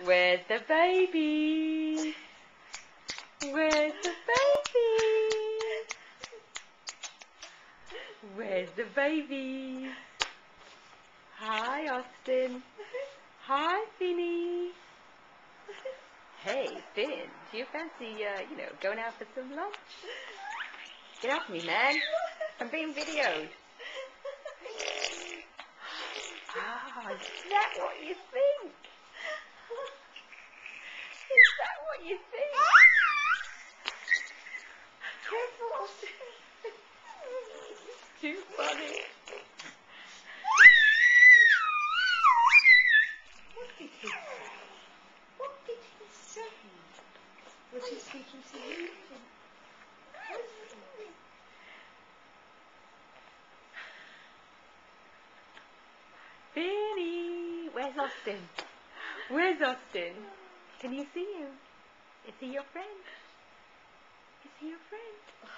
Where's the baby? Where's the baby? Where's the baby? Hi, Austin. Hi, Finny. Hey, Finn, do you fancy, going out for some lunch? Get off me, man. I'm being videoed. Ah, is that what you think? Is that what you think? Careful, Austin. Too funny. What did he say? What did he say? Was he speaking to you? Finny! Where's Austin? Where's Austin? Can you see him? Is he your friend? Is he your friend?